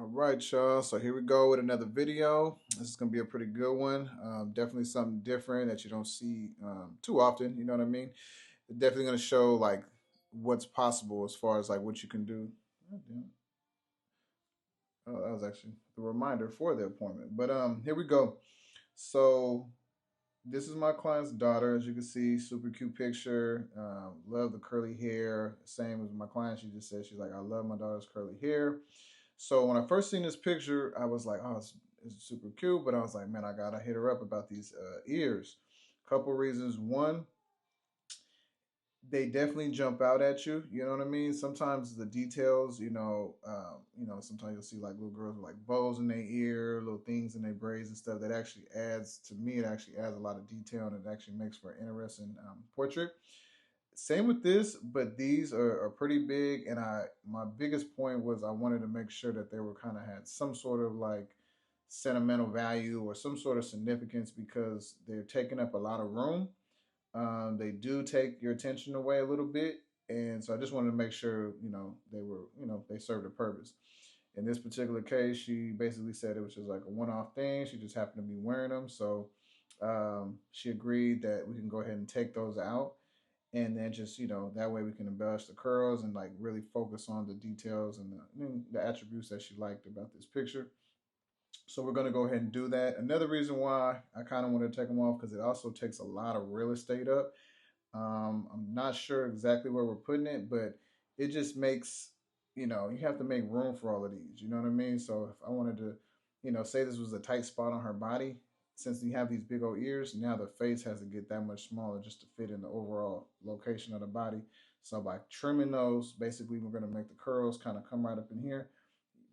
All right, y'all. So here we go with another video. This is gonna be a pretty good one. Definitely something different that you don't see too often. You know what I mean? Definitely gonna show like what's possible as far as like what you can do. Oh, damn. Oh, that was actually the reminder for the appointment. But here we go. So this is my client's daughter, as you can see, super cute picture. Love the curly hair. Same as my client. She just said she's like, I love my daughter's curly hair. So when I first seen this picture, I was like, oh, it's super cute. But I was like, man, I gotta hit her up about these ears. Couple reasons. One, they definitely jump out at you. You know what I mean? Sometimes the details, sometimes you'll see like little girls with like bows in their ear, little things in their braids and stuff. That actually adds to me. It actually adds a lot of detail and it actually makes for an interesting portrait. Same with this, but these are pretty big. And my biggest point was I wanted to make sure that they were kind of had some sort of like sentimental value or some sort of significance because they're taking up a lot of room. They do take your attention away a little bit, and so I just wanted to make sure they were they served a purpose. In this particular case, she basically said it was just like a one-off thing. She just happened to be wearing them, so she agreed that we can go ahead and take those out, and then just that way we can embellish the curls and like really focus on the details and the attributes that she liked about this picture. So we're going to go ahead and do that. Another reason why I kind of want to take them off because it also takes a lot of real estate up. I'm not sure exactly where we're putting it, but it just makes, you have to make room for all of these. You know what I mean? So if I wanted to, say this was a tight spot on her body, since you have these big old ears, now the face has to get that much smaller just to fit in the overall location of the body. So by trimming those, basically we're going to make the curls kind of come right up in here.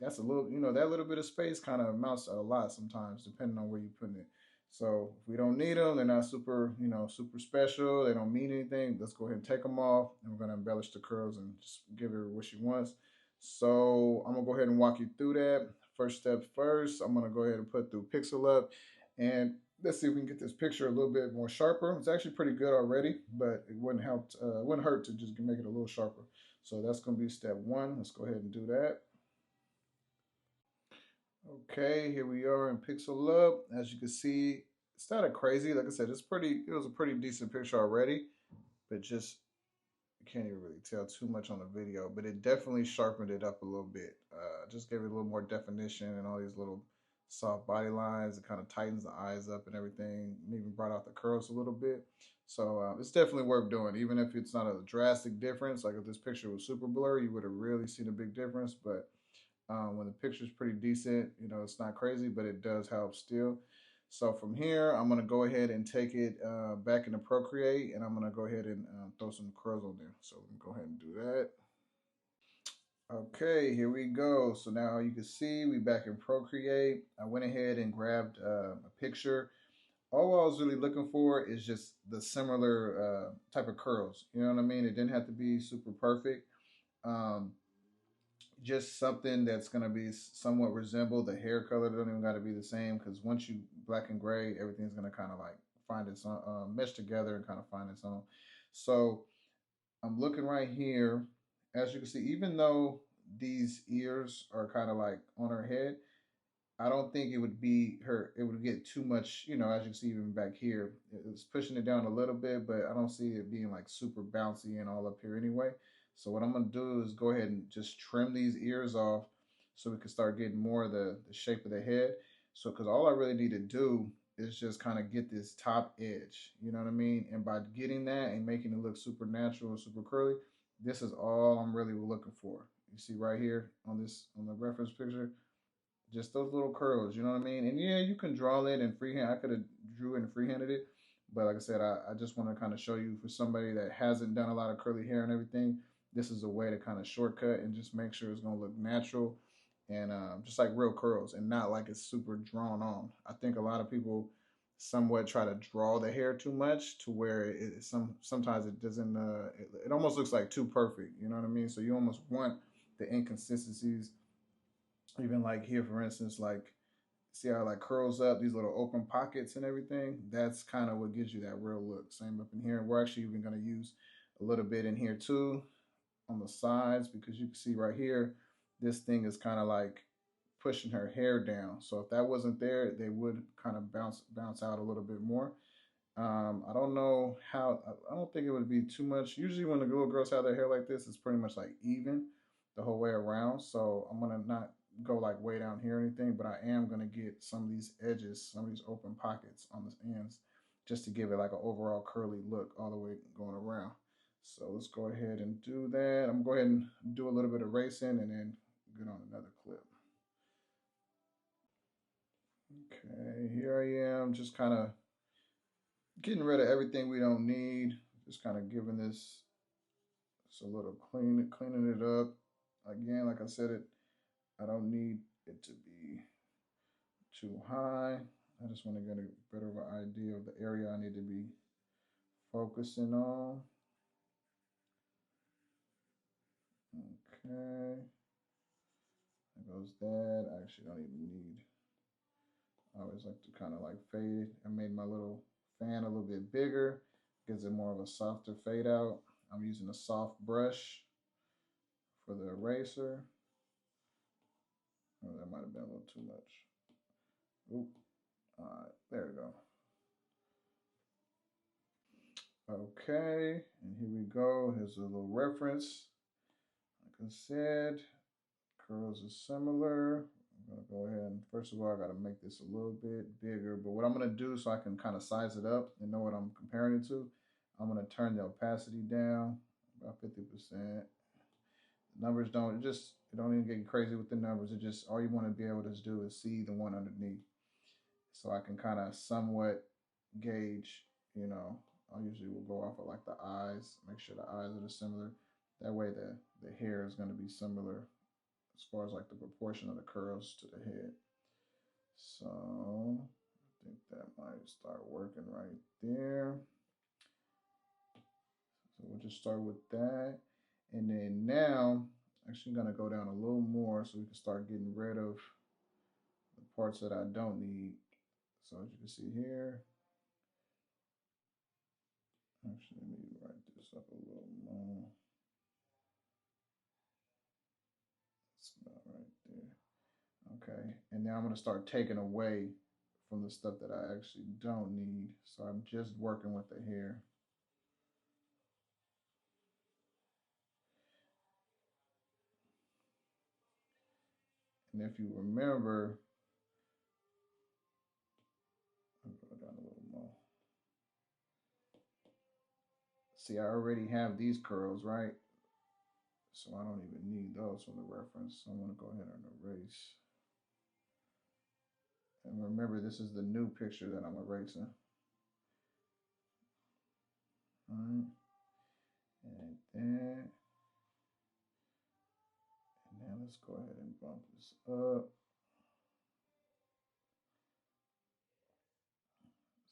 That's a little, that little bit of space kind of amounts to a lot sometimes, depending on where you're putting it. So if we don't need them, they're not super, super special. They don't mean anything. Let's go ahead and take them off, and we're gonna embellish the curls and just give her what she wants. So I'm gonna go ahead and walk you through that. First step first, I'm gonna go ahead and put through Pixel Up, and let's see if we can get this picture a little bit more sharper. It's actually pretty good already, but it wouldn't hurt to just make it a little sharper. So that's gonna be step one. Let's go ahead and do that. Okay, here we are in Pixel Up. As you can see, it's not a crazy. Like I said, it was a pretty decent picture already, but just you can't even really tell too much on the video. But it definitely sharpened it up a little bit. Just gave it a little more definition and all these little soft body lines. It kind of tightens the eyes up and everything. And even brought out the curls a little bit. So it's definitely worth doing, even if it's not a drastic difference. Like if this picture was super blurry, you would have really seen a big difference. But when the picture's pretty decent, it's not crazy, but it does help still. So from here, I'm going to go ahead and take it back into Procreate, and I'm going to go ahead and throw some curls on there. So let me go ahead and do that. Okay, here we go. So now you can see we back in Procreate. I went ahead and grabbed a picture. All I was really looking for is just the similar type of curls. You know what I mean? It didn't have to be super perfect. Um, just something that's going to be somewhat resemble the hair color. Don't even got to be the same because once you black and gray, everything's going to kind of like find its own, mesh together and kind of find its own. So I'm looking right here. As you can see, even though these ears are kind of like on her head, I don't think it would be her. It would get too much, as you can see, even back here, it's pushing it down a little bit, but I don't see it being like super bouncy and all up here anyway. So what I'm gonna do is go ahead and just trim these ears off, so we can start getting more of the shape of the head. So because all I really need to do is just kind of get this top edge, you know what I mean? And by getting that and making it look super natural and super curly, this is all I'm really looking for. You see right here on the reference picture, just those little curls, you know what I mean? And yeah, you can draw it in freehand. I could have drew it and freehanded it, but like I said, I just want to kind of show you for somebody that hasn't done a lot of curly hair and everything, this is a way to kind of shortcut and just make sure it's gonna look natural and just like real curls and not like it's super drawn on. I think a lot of people somewhat try to draw the hair too much to where sometimes it doesn't it almost looks like too perfect, you know what I mean? So you almost want the inconsistencies, even like here for instance, like see how it like curls up these little open pockets and everything. That's kind of what gives you that real look. Same up in here. We're actually even going to use a little bit in here too on the sides, because you can see right here this thing is kind of like pushing her hair down. So if that wasn't there, they would kind of bounce out a little bit more. I don't know how. I don't think it would be too much. Usually, when the little girls have their hair like this, it's pretty much like even the whole way around. So I'm gonna not go like way down here or anything, but I am gonna get some of these edges, some of these open pockets on the ends, just to give it like an overall curly look all the way going around. So let's go ahead and do that. I'm gonna go ahead and do a little bit of racing and then get on another clip. Okay, here I am, just kind of getting rid of everything we don't need. Just kind of giving this a little cleaning it up. Again, like I said, I don't need it to be too high. I just want to get a better of an idea of the area I need to be focusing on. Okay, there goes that. I actually don't even need. I always like to kind of like fade. I made my little fan a little bit bigger, gives it more of a softer fade out. I'm using a soft brush for the eraser. Oh, that might have been a little too much. Oop. All right, there we go. Okay, and here we go. Here's a little reference. Like I said, curls are similar. I'm gonna go ahead and first of all, I gotta make this a little bit bigger. But what I'm gonna do so I can kind of size it up and know what I'm comparing it to, I'm gonna turn the opacity down about 50%. Numbers don't even get crazy with the numbers. It just all you want to be able to do is see the one underneath, so I can kind of somewhat gauge. I usually will go off of like the eyes, make sure the eyes are similar. That way the hair is going to be similar as far as like the proportion of the curls to the head. So I think that might start working right there. So we'll just start with that. And then now, actually I'm gonna go down a little more so we can start getting rid of the parts that I don't need. So as you can see here, actually let me write this up a little more. That's about right there. Okay, and now I'm gonna start taking away from the stuff that I actually don't need. So I'm just working with the hair. And if you remember, I'll go down a little more. See, I already have these curls, right? So I don't even need those from the reference. So I'm going to go ahead and erase. And remember, this is the new picture that I'm erasing. All right. And then, and now let's go ahead and bump this up.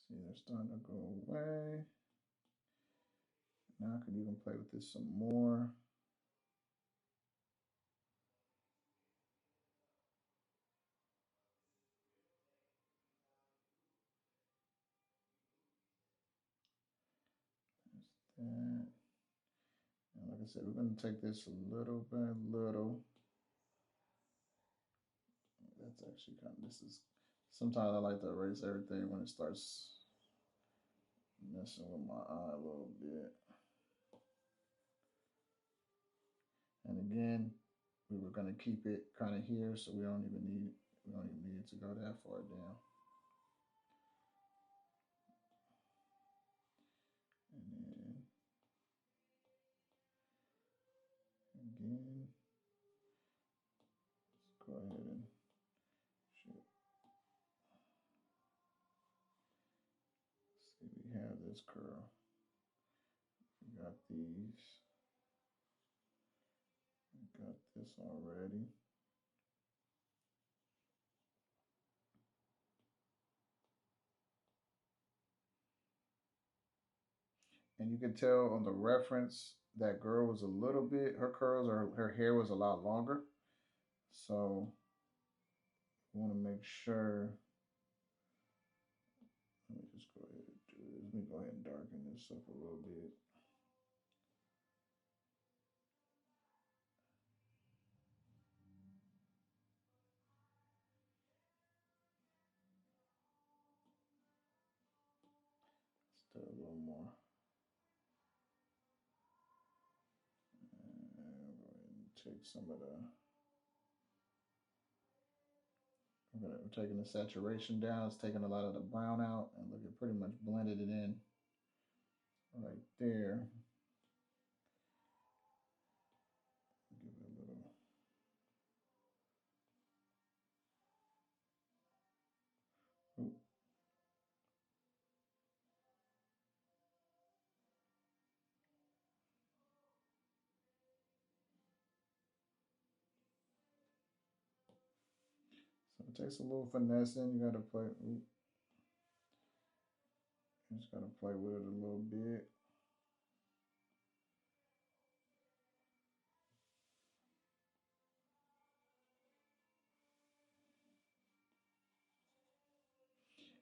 See, they're starting to go away. Now I could even play with this some more. That. And like I said, we're going to take this a little by little. That's actually kind of, this is, sometimes I like to erase everything when it starts messing with my eye a little bit. And again, we were going to keep it kind of here, so we don't even need it to go that far down. And then again, let's go ahead and shoot. See, we have this curl. We got these. We got this already. And you can tell on the reference that girl was a little bit, her curls or her hair was a lot longer. So I want to make sure. Let me just go ahead and do this. Let me go ahead and darken this up a little bit. take some of the, we're taking the saturation down. It's taking a lot of the brown out, and look, it pretty much blended it in right there. Give it a little. Oop. So it takes a little finessing. You gotta play. Oop. You just gotta play with it a little bit.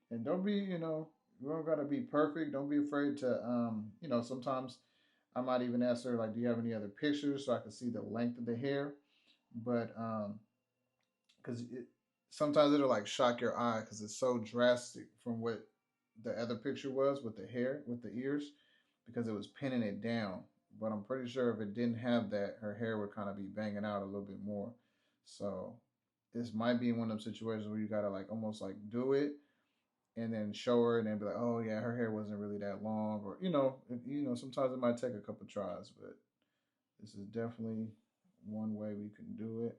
And don't be, you don't gotta be perfect. Don't be afraid to, sometimes I might even ask her like, do you have any other pictures so I can see the length of the hair? But because sometimes it'll like shock your eye because it's so drastic from what the other picture was with the hair, with the ears, because it was pinning it down. But I'm pretty sure if it didn't have that, her hair would kind of be banging out a little bit more. So this might be one of those situations where you gotta like almost like do it and then show her and then be like, oh yeah, her hair wasn't really that long, or sometimes it might take a couple tries, but this is definitely one way we can do it.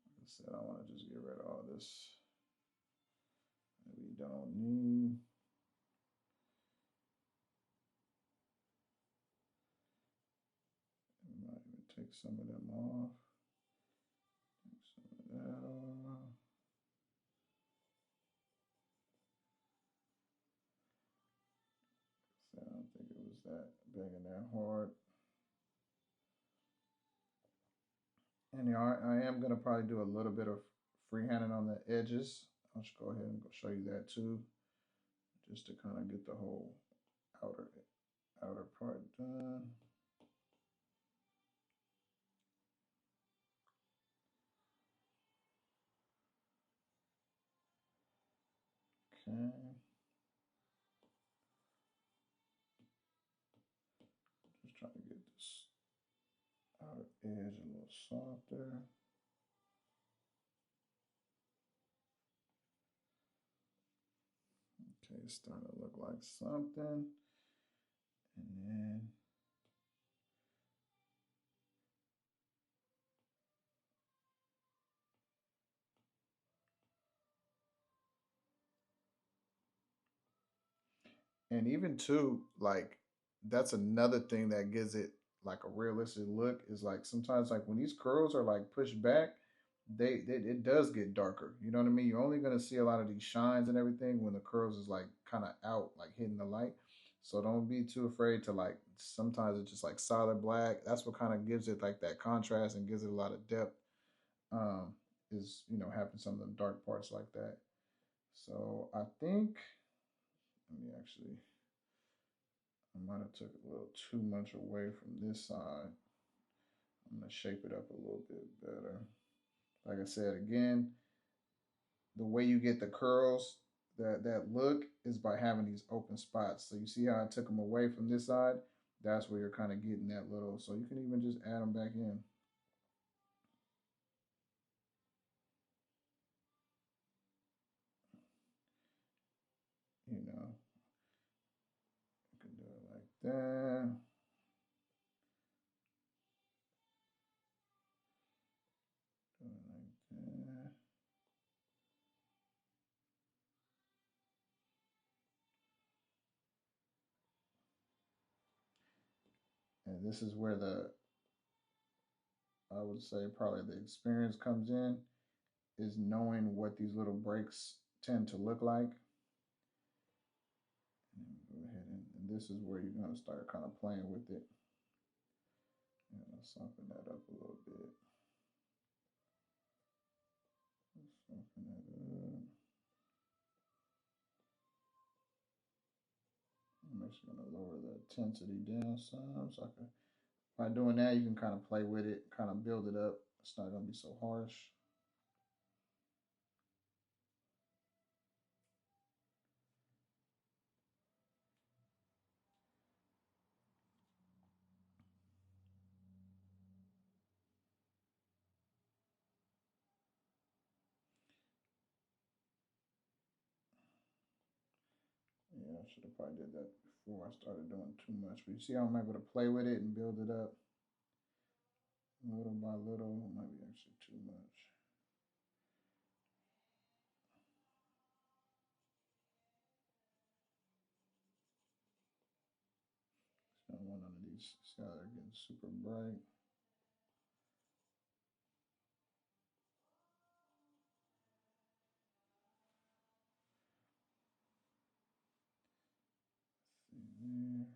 Like I said, I want to just get rid of all this that we don't need. I might even take some of them off. Take some of that off. So I don't think it was that big and that hard. And I am going to probably do a little bit of freehanding on the edges. I'll just go ahead and go show you that too, just to kind of get the whole outer part done. Okay. Just trying to get this outer edge a little softer. Okay, it's starting to look like something. And then and even too, like that's another thing that gives it like a realistic look is like sometimes like when these curls are like pushed back, they it does get darker. You know what I mean? You're only gonna see a lot of these shines and everything when the curls is like kind of out, like hitting the light. So don't be too afraid to like. Sometimes it's just like solid black. That's what kind of gives it like that contrast and gives it a lot of depth. Um, is having some of them dark parts like that. So I think let me actually. I might have took a little too much away from this side. I'm gonna shape it up a little bit better. Like I said again, the way you get the curls, that look is by having these open spots. So you see how I took them away from this side? That's where you're kind of getting that little. So you can even just add them back in. You know, you can do it like that. Do it like that. And this is where I would say probably the experience comes in, is knowing what these little breaks tend to look like. And go ahead and this is where you're going to start kind of playing with it. And I'll soften that up a little bit. Soften that up. I'm actually going to lower the intensity down some. So I can, by doing that, you can kind of play with it, kind of build it up. It's not going to be so harsh. should have probably did that before I started doing too much. But you see how I'm able to play with it and build it up little by little. It might be actually too much. I don't want none of these. See how they're getting super bright. See there.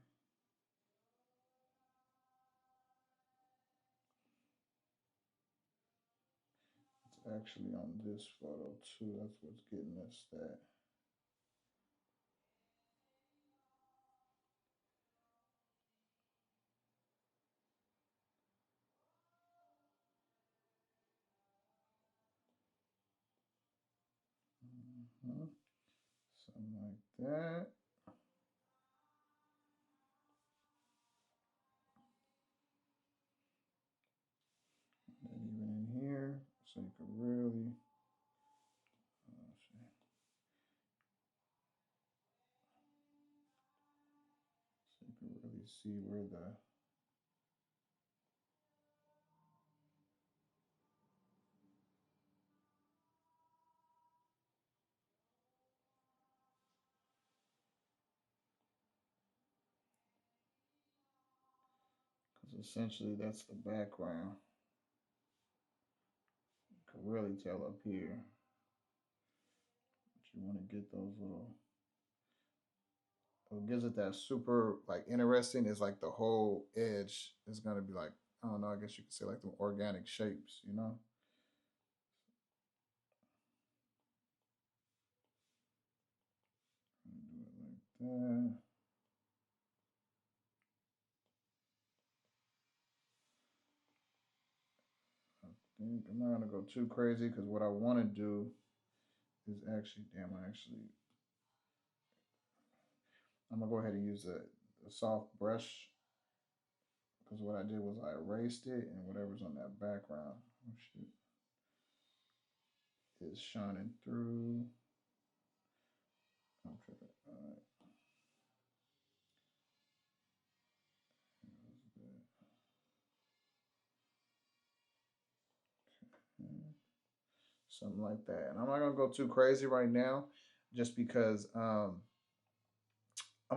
It's actually on this photo too. That's what's getting us that. Mhm. Something like that. And even in here, so you can really, so you can really see where the because essentially that's the background. You can really tell up here. But you want to get those little. What gives it that super like interesting is like the whole edge is gonna be like I don't know. I guess you could say like the organic shapes. You know. Do it like that. I think I'm not gonna go too crazy because what I want to do is actually damn. I'm gonna go ahead and use a soft brush because what I did was I erased it and whatever's on that background oh, shoot, is shining through. Okay, all right. Something like that. And I'm not gonna go too crazy right now, just because I'm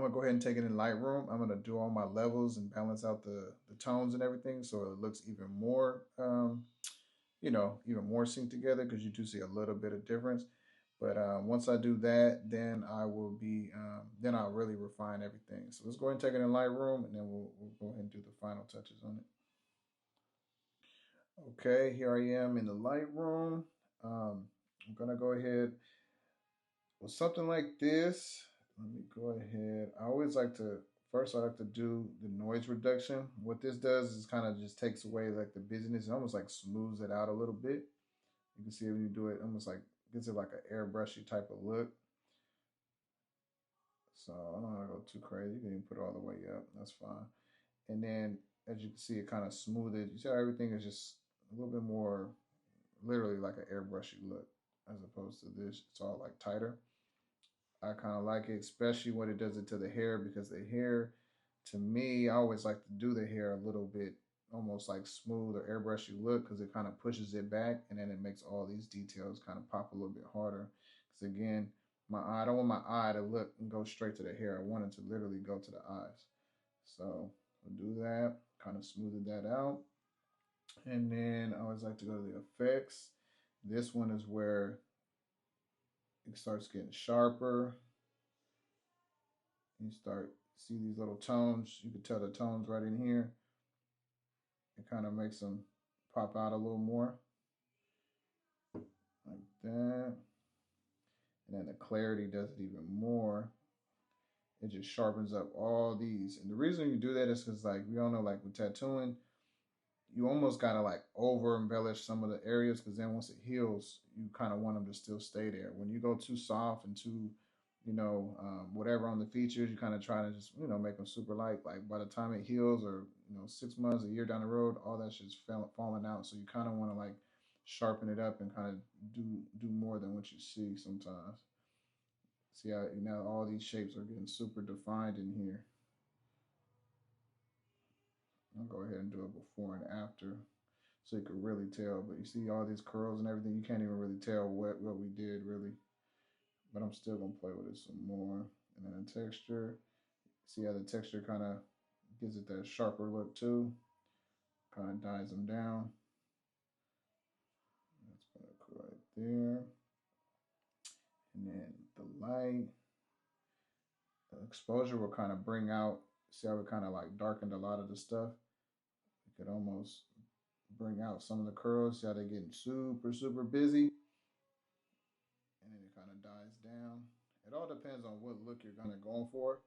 gonna go ahead and take it in Lightroom. I'm gonna do all my levels and balance out the tones and everything, so it looks even more even more synced together because you do see a little bit of difference. But once I do that, then I will be then I'll really refine everything. So let's go ahead and take it in Lightroom, and then we'll go ahead and do the final touches on it. Okay, here I am in the Lightroom. I'm gonna go ahead with something like this. Let me go ahead. I always like to first I like to do the noise reduction. What this does is kind of just takes away like the busyness. It almost like smooths it out a little bit. You can see when you do it, almost like gives it like an airbrushy type of look. So I don't want to go too crazy. You can even put it all the way up. That's fine. And then as you can see, it kind of smooths it. You see how everything is just a little bit more, literally like an airbrushy look, as opposed to this. It's all like tighter. I kind of like it, especially when it does it to the hair, because the hair, to me, I always like to do the hair a little bit almost like smooth or airbrushy look because it kind of pushes it back and then it makes all these details kind of pop a little bit harder. Because again, I don't want my eye to look and go straight to the hair. I want it to literally go to the eyes. So we'll do that, kind of smoothed that out. And then I always like to go to the effects. This one is where it starts getting sharper. You start see these little tones. You can tell the tones right in here. It kind of makes them pop out a little more, like that. And then the clarity does it even more. It just sharpens up all these. And the reason you do that is because, like, we all know, like with tattooing, you almost gotta like over embellish some of the areas because then once it heals, you kind of want them to still stay there. When you go too soft and too, whatever on the features, you kind of try to just make them super light. Like by the time it heals, or 6 months, a year down the road, all that shit's falling out. So you kind of want to like sharpen it up and kind of do more than what you see sometimes. See how now all these shapes are getting super defined in here. I'll go ahead and do it before and after so you can really tell. But you see all these curls and everything, you can't even really tell what we did really. But I'm still gonna play with it some more. And then the texture, see how the texture kind of gives it that sharper look too. Kind of dies them down. That's gonna go right there. And then the light, the exposure will kind of bring out. See how it kind of like darkened a lot of the stuff. You could almost bring out some of the curls. See how they're getting super busy, and then it kind of dies down. It all depends on what look you're kind of going for.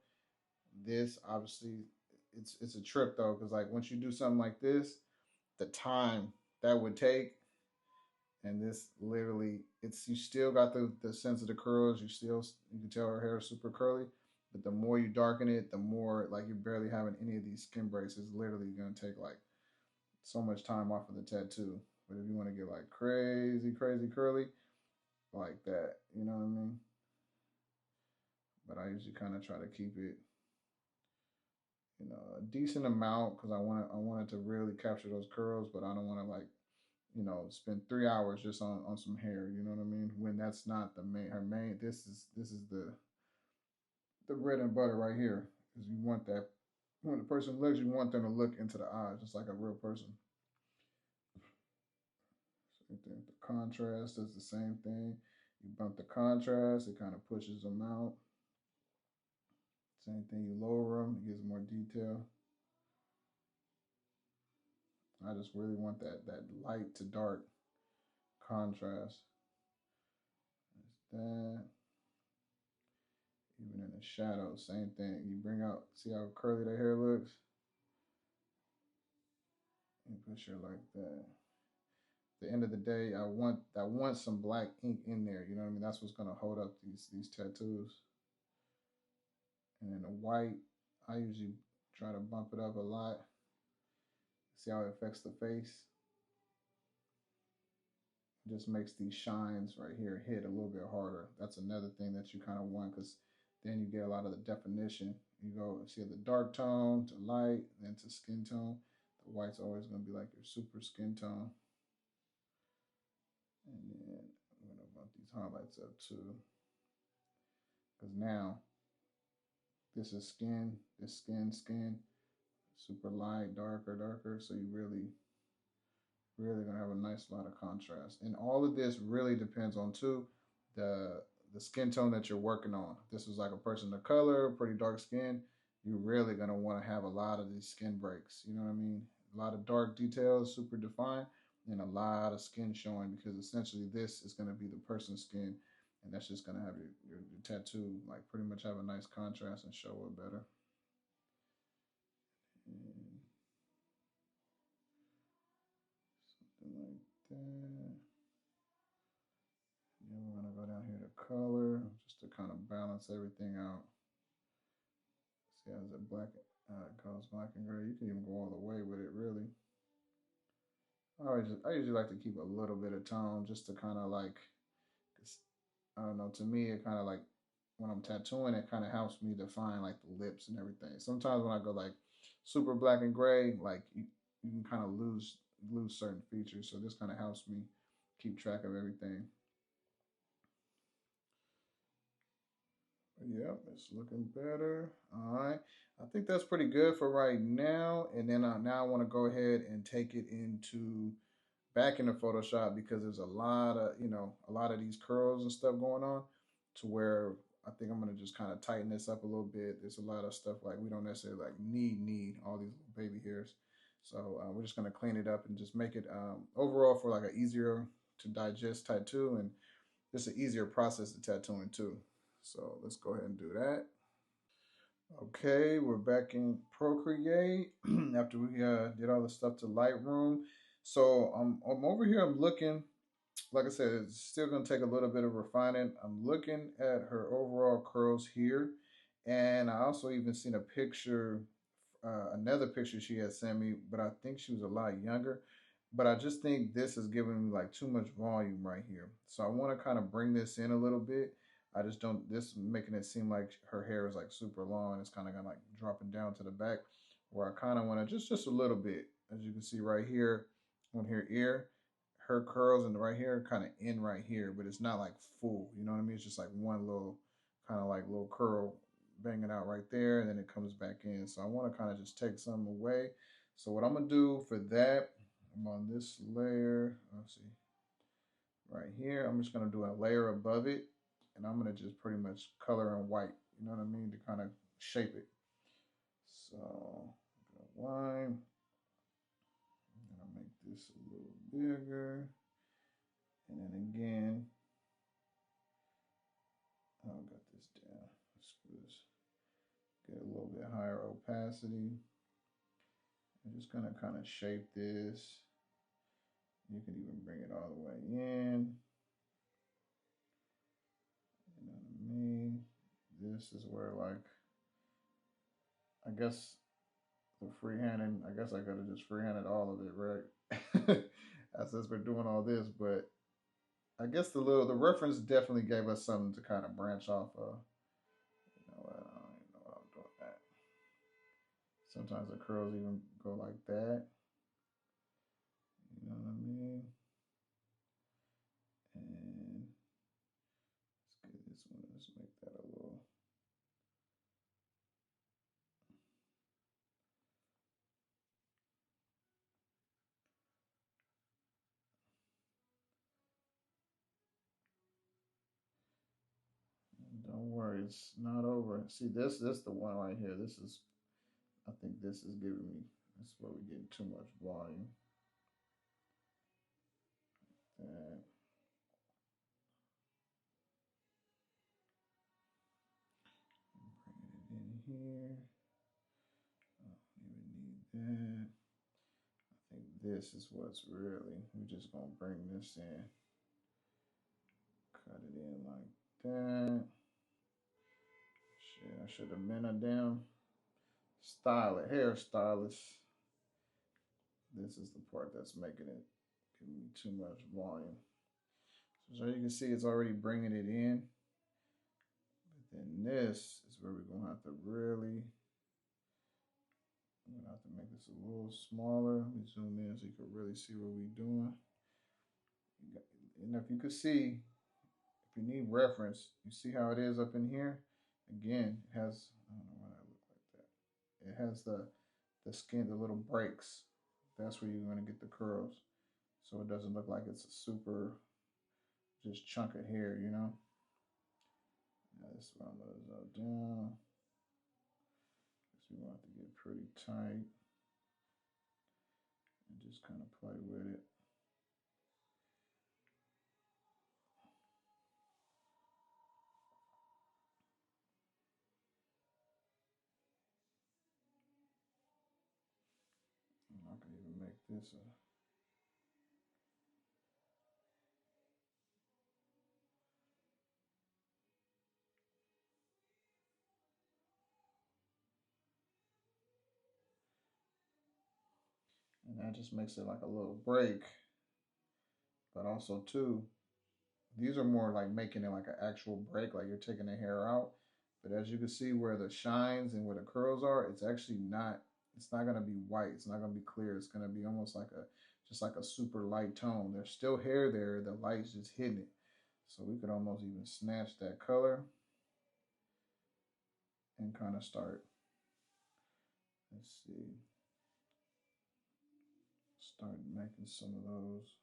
This obviously, it's a trip though, because like once you do something like this, the time that would take, and this literally, it's you still got the sense of the curls. You can tell her hair is super curly, but the more you darken it, the more like you're barely having any of these skin breaks. It's literally gonna take like so much time off of the tattoo. But if you want to get like crazy curly like that, you know what I mean? But I usually kind of try to keep it, a decent amount because I wanted to really capture those curls, but I don't want to like, spend 3 hours just on some hair. You know what I mean? When that's not the main her main. This is the bread and butter right here. Because you want that when the person looks, you want them to look into the eyes, just like a real person. Same thing. The contrast does the same thing. You bump the contrast, it kind of pushes them out. Same thing, you lower them, it gives more detail. I just really want that light to dark contrast. There's that. Even in the shadows, same thing. You bring out, see how curly the hair looks? And push her like that. At the end of the day, I want some black ink in there. You know what I mean? That's what's gonna hold up these tattoos. And then the white, I usually try to bump it up a lot. See how it affects the face? It just makes these shines right here hit a little bit harder. That's another thing that you kind of want because then you get a lot of the definition. You go see the dark tone to light, then to skin tone. The white's always going to be like your super skin tone. And then I'm going to bump these highlights up too. Because now this is skin, this skin, super light, darker. So you really gonna have a nice lot of contrast. And all of this really depends on too the skin tone that you're working on. If this is like a person of color, pretty dark skin, you're really gonna want to have a lot of these skin breaks. You know what I mean? A lot of dark details, super defined, and a lot of skin showing because essentially this is gonna be the person's skin, and that's just gonna have your tattoo like pretty much have a nice contrast and show it better. And something like that. Yeah, we're gonna go down here to color just to kind of balance everything out. See how it black it goes black and gray. You can even go all the way with it really. I usually like to keep a little bit of tone just to kind of like, I don't know, to me it kind of like when I'm tattooing it kind of helps me define like the lips and everything. Sometimes when I go like super black and gray, like you can kind of lose certain features. So this kind of helps me keep track of everything. Yep, it's looking better. All right. I think that's pretty good for right now. And then now I want to go ahead and take it into back into Photoshop because there's a lot of these curls and stuff going on to where I think I'm going to just kind of tighten this up a little bit. There's a lot of stuff like we don't necessarily like need all these little baby hairs. So we're just going to clean it up and just make it overall for like an easier to digest tattoo and just an easier process of tattooing too. So let's go ahead and do that. Okay, we're back in Procreate after we did all the stuff to Lightroom. So I'm over here. I'm looking, like I said, it's still going to take a little bit of refining. I'm looking at her overall curls here, and I also even seen a picture, another picture she had sent me, but I think she was a lot younger. But I just think this is giving me like too much volume right here. So I want to kind of bring this in a little bit. I just don't. This making it seem like her hair is like super long and it's kind of gonna like dropping down to the back, where I kind of want to just a little bit, as you can see right here on her ear, her curls and right here kind of end right here, but it's not like full. You know what I mean? It's just like one little kind of like little curl banging out right there, and then it comes back in. So I want to kind of just take some away. So what I'm gonna do for that, I'm on this layer. Let's see, right here. I'm just gonna do a layer above it, and I'm gonna just pretty much color in white. You know what I mean, to kind of shape it. So line. I'm gonna make this a little bigger, and then again, oh, I got this down. Let's get a little bit higher opacity. I'm just gonna kind of shape this. You can even bring it all the way in. You know what I mean? This is where, like, I guess the freehanding, I guess I could have just freehanded all of it, right? As since we're doing all this, but I guess the reference definitely gave us something to kind of branch off of. You know what? I don't even know what I'm doing that. Sometimes the curls even go like that. You know what I mean? And let's get this one. Let's make that a little. Don't worry, it's not over. See, this the one right here. This is, I think this is giving me. This is where we're getting too much volume. That. Bring it in here. I don't even need that. I think this is what's really. We're just gonna bring this in. Cut it in like that. Shit, I should have been a damn hairstylist. This is the part that's making it giving me too much volume. So you can see it's already bringing it in. But then this is where we're gonna have to really. I'm gonna have to make this a little smaller. Let me zoom in so you can really see what we're doing. And if you could see, if you need reference, you see how it is up in here. Again, it has. I don't know why that look like that. It has the skin, the little breaks. That's where you're gonna get the curls, so it doesn't look like it's a super just chunk of hair, you know. Now this one I'm gonna go down. Because we want it to get pretty tight and just kind of play with it. And I can even make this a. And that just makes it like a little break. But also too, these are more like making it like an actual break, like you're taking the hair out. But as you can see where the shines and where the curls are, it's actually not, it's not gonna be white. It's not gonna be clear. It's gonna be almost like a, just like a super light tone. There's still hair there. The light's just hitting it. So we could almost even snatch that color and kind of start, let's see, start making some of those.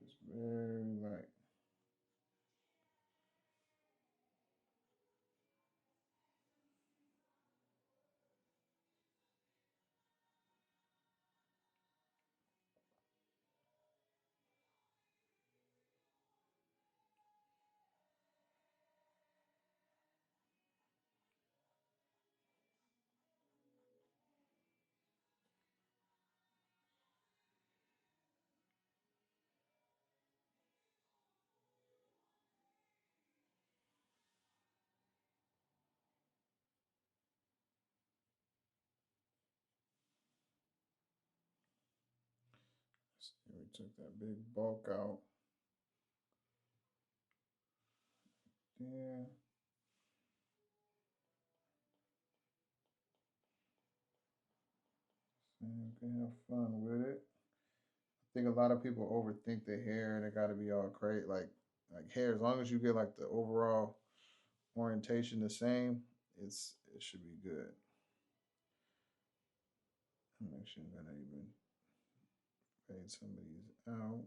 Just very light. took that big bulk out. Yeah. So you can have fun with it. I think a lot of people overthink the hair. They got to be all crazy. Like hair, as long as you get like the overall orientation the same, it should be good. I'm actually gonna even fade some of these out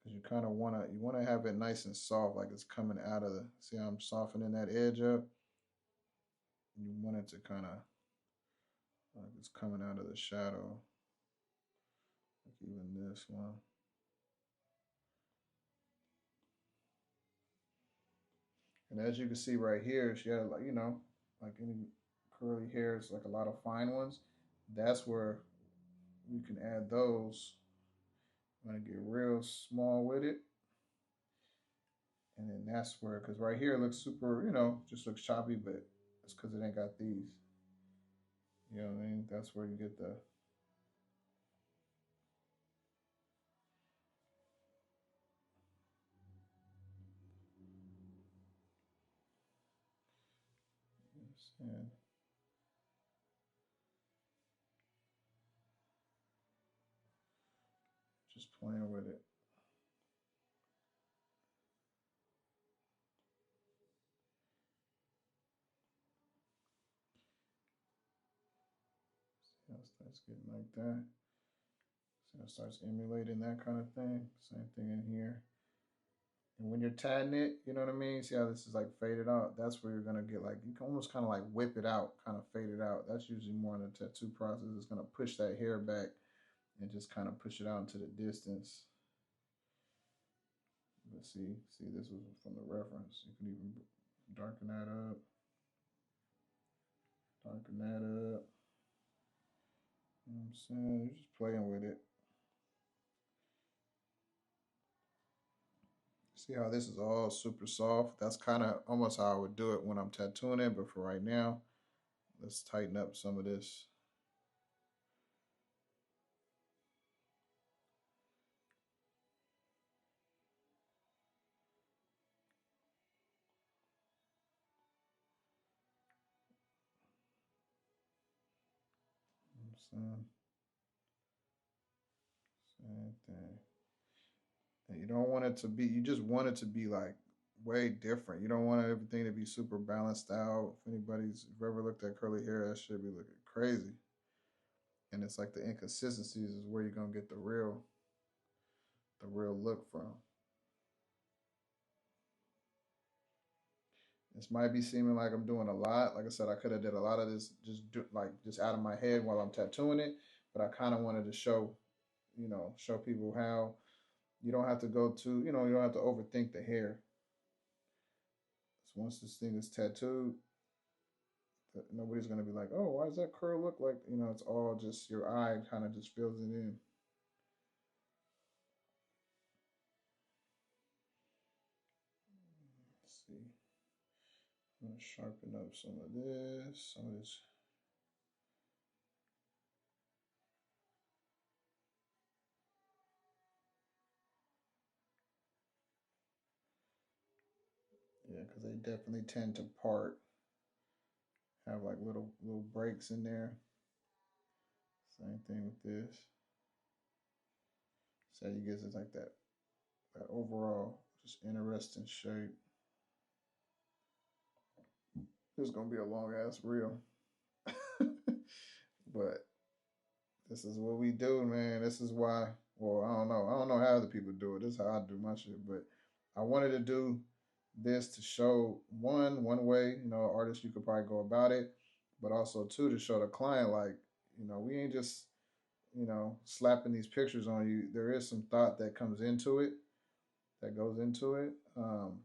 because you wanna have it nice and soft, like it's coming out of the. See how I'm softening that edge up. You want it to kind of like it's coming out of the shadow, like even this one. And as you can see right here, she had like like any curly hairs, like a lot of fine ones. That's where we can add those. I'm gonna get real small with it, and then that's where, because right here it looks super, just looks choppy, but it's because it ain't got these. You know what I mean? That's where you get the. And just playing with it. See how it starts getting like that. See how it starts emulating that kind of thing. Same thing in here. And when you're tatting it, you know what I mean? See how this is like faded out? That's where you're gonna get like, you can almost kind of like whip it out, kind of fade it out. That's usually more in the tattoo process. It's gonna push that hair back and just kind of push it out into the distance. But see, this was from the reference. You can even darken that up, darken that up. You know what I'm saying? You're just playing with it. See how this is all super soft? That's kind of almost how I would do it when I'm tattooing it. But for right now, let's tighten up some of this. You know what I'm saying? Same thing. And you don't want it to be, you just want it to be like way different. You don't want everything to be super balanced out. If if you ever looked at curly hair, that should be looking crazy. And it's like the inconsistencies is where you're gonna get the real look from. This might be seeming like I'm doing a lot. Like I said, I could have did a lot of this just out of my head while I'm tattooing it, but I kind of wanted to show people how you don't have to you don't have to overthink the hair. So once this thing is tattooed, nobody's gonna be like, "Oh, why does that curl look like?" It's all just your eye kind of just fills it in. Let's see. I'm gonna sharpen up some of this. Some of this. Yeah, because they definitely tend to part. Have like little breaks in there. Same thing with this. So you get it like that overall just interesting shape. This is gonna be a long ass reel. But this is what we do, man. This is why. Well, I don't know. I don't know how other people do it. This is how I do my shit. But I wanted to do this to show one way, artist you could probably go about it, but also two to show the client like, we ain't just slapping these pictures on you. There is some thought that comes into it, that goes into it.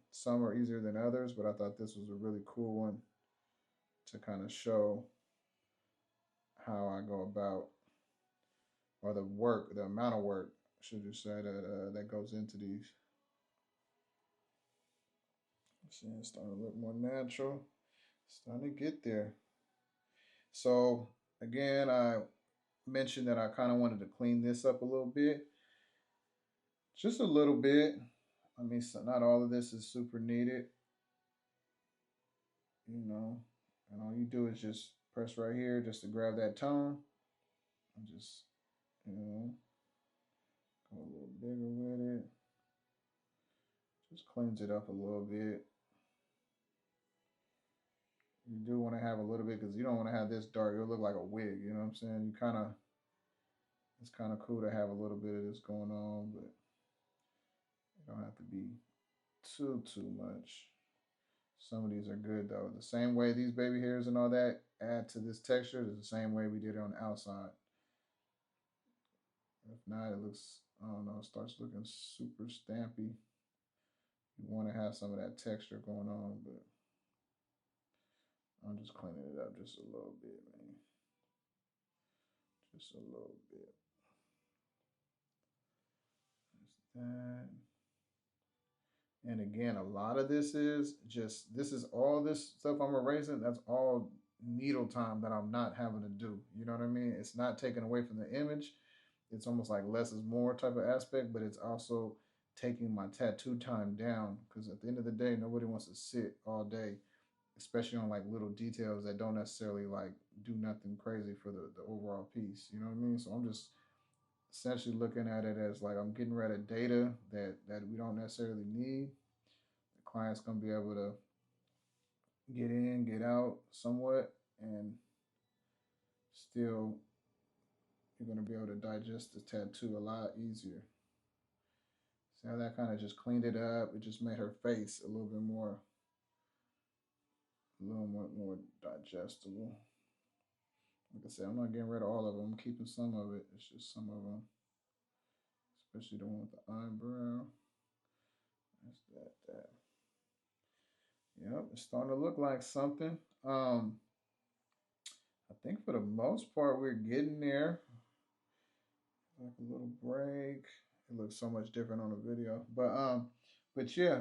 Some are easier than others, but I thought this was a really cool one to kind of show how I go about, or the amount of work, should you say, that goes into these. See, it's starting to look more natural. It's starting to get there. So again, mention that I kind of wanted to clean this up a little bit, just a little bit. I mean, so not all of this is super needed, you know. And all you do is just press right here just to grab that tone, and just, you know, go a little bigger with it. Just cleans it up a little bit. You do want to have a little bit because you don't want to have this dark. It'll look like a wig. You know what I'm saying? You kind of, it's kind of cool to have a little bit of this going on, but it don't have to be too much. Some of these are good though. The same way these baby hairs and all that add to this texture is the same way we did it on the outside. If not, it looks, I don't know, it starts looking super stampy. You want to have some of that texture going on, but I'm just cleaning it up just a little bit, man. Just a little bit. Just that. And again, a lot of this is just, this is all this stuff I'm erasing. That's all needle time that I'm not having to do. You know what I mean? It's not taken away from the image. It's almost like less is more type of aspect, but it's also taking my tattoo time down because at the end of the day, nobody wants to sit all day, especially on like little details that don't necessarily like do nothing crazy for the overall piece. You know what I mean? So I'm just essentially looking at it as like I'm getting rid of data that we don't necessarily need. The client's gonna be able to get in, get out somewhat, and still you're gonna be able to digest the tattoo a lot easier. See how that kind of just cleaned it up? It just made her face a little bit more, a little more digestible. Like I said, I'm not getting rid of all of them. I'm keeping some of it. It's just some of them, especially the one with the eyebrow. That's that. Yep, it's starting to look like something. I think for the most part we're getting there. Like a little break. It looks so much different on the video, but yeah,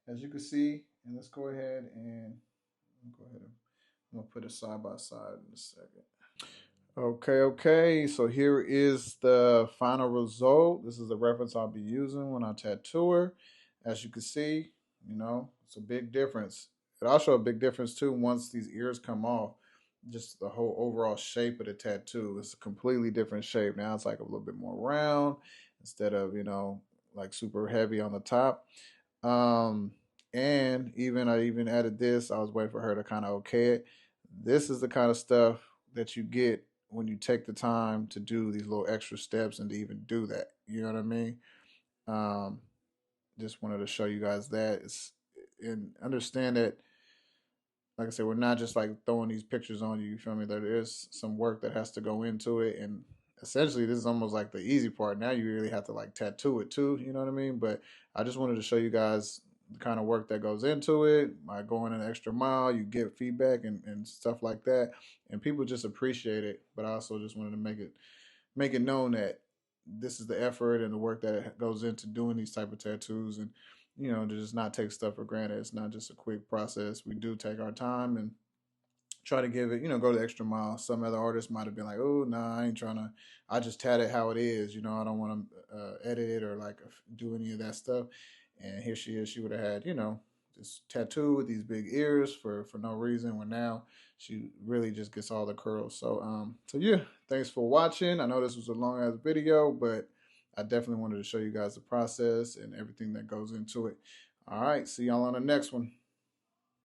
as you can see, and let's go ahead and I'm gonna put it side by side in a second. Okay. So here is the final result. This is the reference I'll be using when I tattoo her. As you can see, it's a big difference. It also a big difference too once these ears come off. Just the whole overall shape of the tattoo. It's a completely different shape. Now it's like a little bit more round instead of, like super heavy on the top. Um, and I even added this. I was waiting for her to kind of okay it. This is the kind of stuff that you get when you take the time to do these little extra steps and to even do that. You know what I mean? Um, just wanted to show you guys that. And understand that, like I said, we're not just like throwing these pictures on you. You feel me? There is some work that has to go into it, and essentially, this is almost like the easy part. Now you really have to like tattoo it too. You know what I mean? But I just wanted to show you guys the kind of work that goes into it. By going an extra mile, you get feedback and stuff like that, and people just appreciate it. But I also just wanted to make it known that this is the effort and the work that goes into doing these type of tattoos, and to just not take stuff for granted. It's not just a quick process. We do take our time and try to give it, go the extra mile. Some other artists might have been like, oh, nah, I ain't trying to, I just tat it how it is. I don't want to edit it or like do any of that stuff. And here she is. She would have had, this tattoo with these big ears for no reason. When now she really just gets all the curls. So yeah, thanks for watching. I know this was a long ass video, but I definitely wanted to show you guys the process and everything that goes into it. All right, see y'all on the next one.